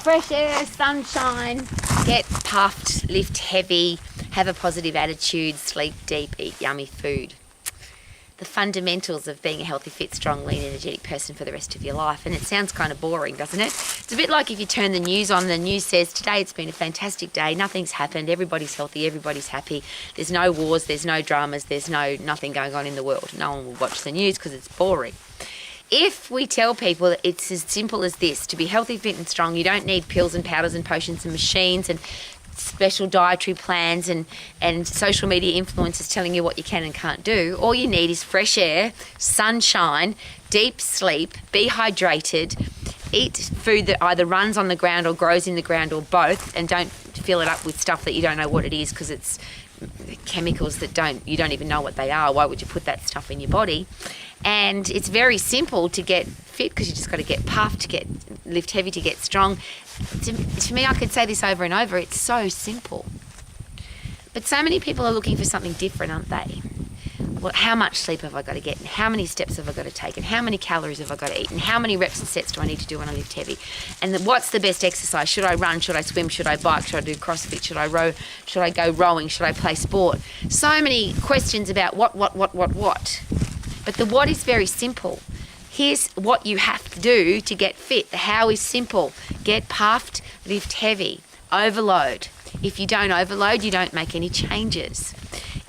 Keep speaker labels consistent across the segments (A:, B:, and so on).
A: fresh air, sunshine, get puffed, lift heavy, have a positive attitude, sleep deep, eat yummy food. The fundamentals of being a healthy, fit, strong, lean, energetic person for the rest of your life. And it sounds kind of boring, doesn't it? It's a bit like if you turn the news on, the news says, today it's been a fantastic day, nothing's happened, everybody's healthy, everybody's happy, there's no wars, there's no dramas, there's nothing going on in the world. No one will watch the news because it's boring. If we tell people that it's as simple as this, to be healthy, fit and strong, you don't need pills and powders and potions and machines and special dietary plans and social media influencers telling you what you can and can't do. All you need is fresh air, sunshine, deep sleep, be hydrated, eat food that either runs on the ground or grows in the ground or both, and don't fill it up with stuff that you don't know what it is because it's chemicals that you don't even know what they are. Why would you put that stuff in your body? And it's very simple to get fit because you just got to get puffed, to lift heavy, to get strong. To me, I could say this over and over, it's so simple. But so many people are looking for something different, aren't they? Well, how much sleep have I got to get? And how many steps have I got to take? And how many calories have I got to eat? And how many reps and sets do I need to do when I lift heavy? And what's the best exercise? Should I run? Should I swim? Should I bike? Should I do CrossFit? Should I row? Should I go rowing? Should I play sport? So many questions about what? But the what is very simple. Here's what you have to do to get fit. The how is simple. Get puffed, lift heavy, overload. If you don't overload, you don't make any changes.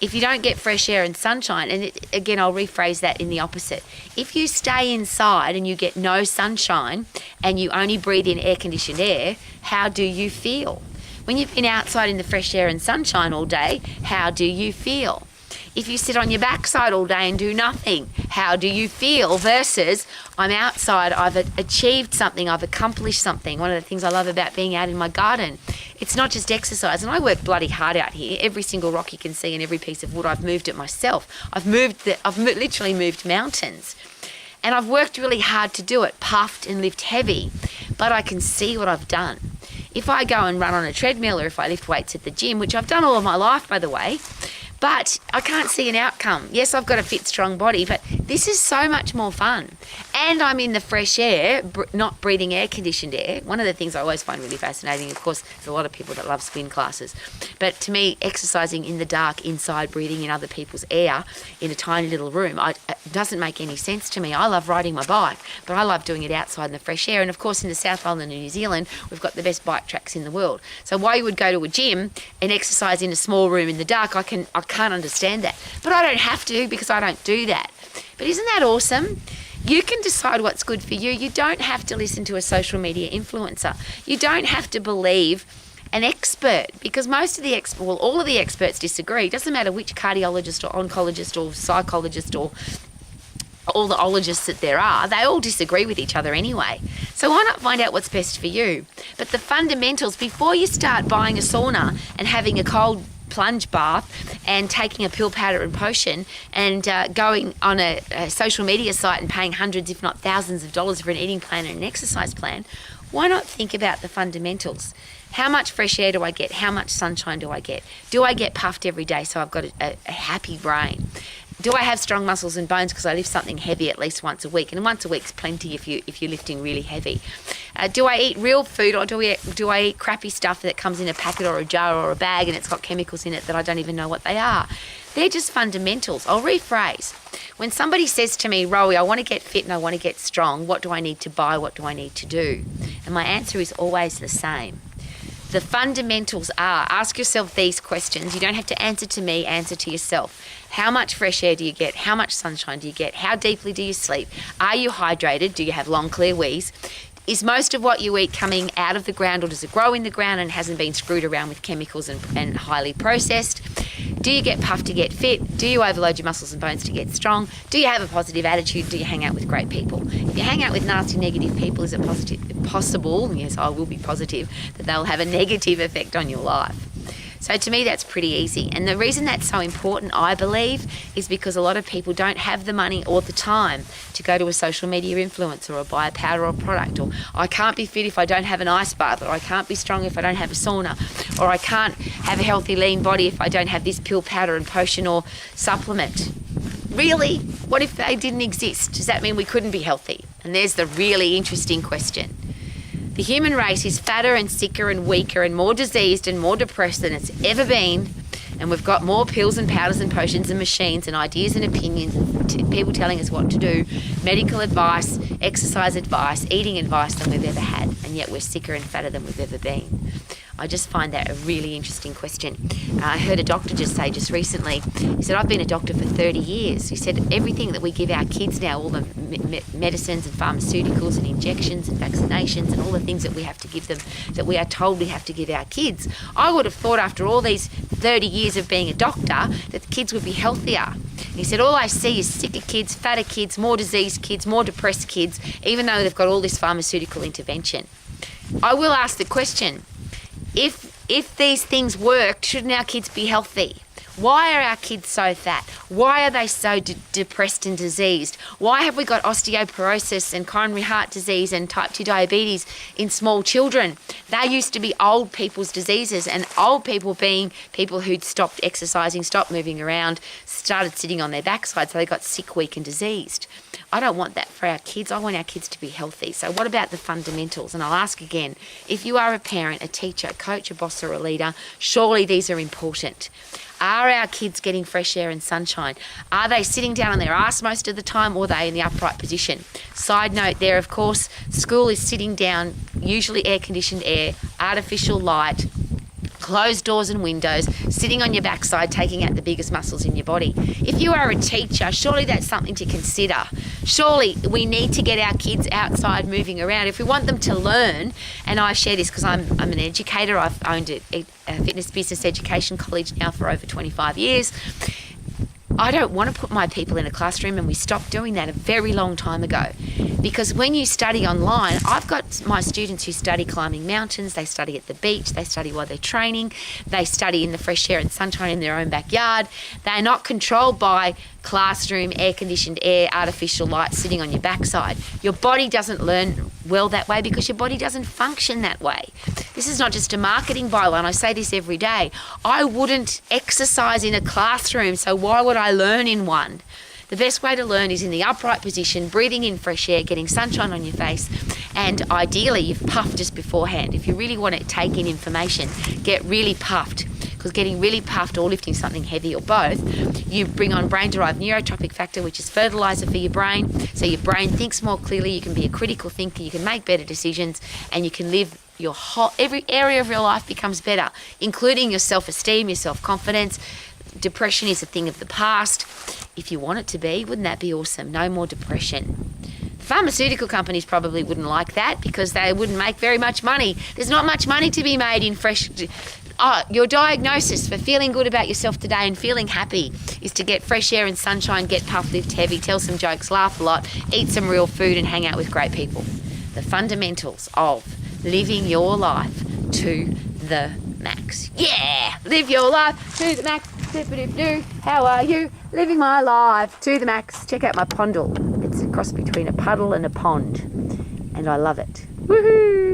A: If you don't get fresh air and sunshine, and again, I'll rephrase that in the opposite. If you stay inside and you get no sunshine and you only breathe in air-conditioned air, how do you feel? When you've been outside in the fresh air and sunshine all day, how do you feel? If you sit on your backside all day and do nothing, how do you feel? Versus, I'm outside, I've achieved something, I've accomplished something. One of the things I love about being out in my garden, it's not just exercise. And I work bloody hard out here. Every single rock you can see and every piece of wood, I've moved it myself. I've literally moved mountains. And I've worked really hard to do it, puffed and lift heavy. But I can see what I've done. If I go and run on a treadmill or if I lift weights at the gym, which I've done all of my life, by the way, but I can't see an outcome. Yes, I've got a fit, strong body, but this is so much more fun. And I'm in the fresh air, not breathing air-conditioned air. One of the things I always find really fascinating, of course, there's a lot of people that love spin classes. But to me, exercising in the dark, inside, breathing in other people's air in a tiny little room, it doesn't make any sense to me. I love riding my bike, but I love doing it outside in the fresh air. And of course, in the South Island of New Zealand, we've got the best bike tracks in the world. So why you would go to a gym and exercise in a small room in the dark, I can't understand that. But I don't have to because I don't do that. But isn't that awesome? You can decide what's good for you. You don't have to listen to a social media influencer. You don't have to believe an expert because all of the experts disagree. It doesn't matter which cardiologist or oncologist or psychologist or all the ologists that there are, they all disagree with each other anyway. So why not find out what's best for you? But the fundamentals, before you start buying a sauna and having a cold plunge bath and taking a pill, powder and potion and going on a social media site and paying hundreds if not thousands of dollars for an eating plan and an exercise plan, why not think about the fundamentals? How much fresh air do I get? How much sunshine do I get? Do I get puffed every day so I've got a happy brain? Do I have strong muscles and bones because I lift something heavy at least once a week? And once a week's plenty if you're lifting really heavy. Do I eat real food or do I eat crappy stuff that comes in a packet or a jar or a bag and it's got chemicals in it that I don't even know what they are? They're just fundamentals. I'll rephrase. When somebody says to me, Rowie, I want to get fit and I want to get strong, what do I need to buy? What do I need to do? And my answer is always the same. The fundamentals are, ask yourself these questions. You don't have to answer to me, answer to yourself. How much fresh air do you get? How much sunshine do you get? How deeply do you sleep? Are you hydrated? Do you have long, clear wheeze? Is most of what you eat coming out of the ground or does it grow in the ground and hasn't been screwed around with chemicals and highly processed? Do you get puffed to get fit? Do you overload your muscles and bones to get strong? Do you have a positive attitude? Do you hang out with great people? If you hang out with nasty, negative people, is it possible, yes, I will be positive, that they'll have a negative effect on your life? So to me, that's pretty easy. And the reason that's so important, I believe, is because a lot of people don't have the money or the time to go to a social media influencer or buy a powder or product, or I can't be fit if I don't have an ice bath, or I can't be strong if I don't have a sauna, or I can't have a healthy, lean body if I don't have this pill, powder and potion or supplement. Really? What if they didn't exist? Does that mean we couldn't be healthy? And there's the really interesting question. The human race is fatter and sicker and weaker and more diseased and more depressed than it's ever been. And we've got more pills and powders and potions and machines and ideas and opinions and people telling us what to do, medical advice, exercise advice, eating advice than we've ever had. And yet we're sicker and fatter than we've ever been. I just find that a really interesting question. I heard a doctor just say just recently, he said, I've been a doctor for 30 years. He said, everything that we give our kids now, all the medicines and pharmaceuticals and injections and vaccinations and all the things that we have to give them, that we are told we have to give our kids, I would have thought after all these 30 years of being a doctor that the kids would be healthier. He said, all I see is sicker kids, fatter kids, more diseased kids, more depressed kids, even though they've got all this pharmaceutical intervention. I will ask the question, if these things worked, shouldn't our kids be healthy? Why are our kids so fat? Why are they so depressed and diseased? Why have we got osteoporosis and coronary heart disease and type 2 diabetes in small children? They used to be old people's diseases, and old people being people who'd stopped exercising, stopped moving around, started sitting on their backside, so they got sick, weak and diseased. I don't want that for our kids. I want our kids to be healthy. So what about the fundamentals? And I'll ask again, if you are a parent, a teacher, a coach, a boss or a leader, surely these are important. Are our kids getting fresh air and sunshine? Are they sitting down on their ass most of the time, or are they in the upright position? Side note there, of course, school is sitting down, usually air-conditioned air, artificial light, closed doors and windows, sitting on your backside, taking out the biggest muscles in your body. If you are a teacher, surely that's something to consider. Surely we need to get our kids outside moving around. If we want them to learn, and I share this because I'm an educator, I've owned a fitness business education college now for over 25 years. I don't want to put my people in a classroom, and we stopped doing that a very long time ago. Because when you study online, I've got my students who study climbing mountains, they study at the beach, they study while they're training, they study in the fresh air and sunshine in their own backyard. They're not controlled by classroom, air-conditioned air, artificial light sitting on your backside. Your body doesn't learn well that way because your body doesn't function that way. This is not just a marketing byline. I say this every day. I wouldn't exercise in a classroom, so why would I learn in one? The best way to learn is in the upright position, breathing in fresh air, getting sunshine on your face, and ideally you've puffed just beforehand. If you really want to take in information, get really puffed, because getting really puffed or lifting something heavy or both, you bring on brain-derived neurotropic factor, which is fertilizer for your brain, so your brain thinks more clearly, you can be a critical thinker, you can make better decisions, and you can live your whole, every area of your life becomes better, including your self-esteem, your self-confidence. Depression is a thing of the past. If you want it to be, wouldn't that be awesome? No more depression. Pharmaceutical companies probably wouldn't like that because they wouldn't make very much money. There's not much money to be made in fresh... your diagnosis for feeling good about yourself today and feeling happy is to get fresh air and sunshine, get puff, lift heavy, tell some jokes, laugh a lot, eat some real food and hang out with great people. The fundamentals of living your life to the max. Yeah! Live your life to the max. Dip-a-dip-doo. How are you? Living my life to the max. Check out my pondle. It's a cross between a puddle and a pond. And I love it. Woohoo!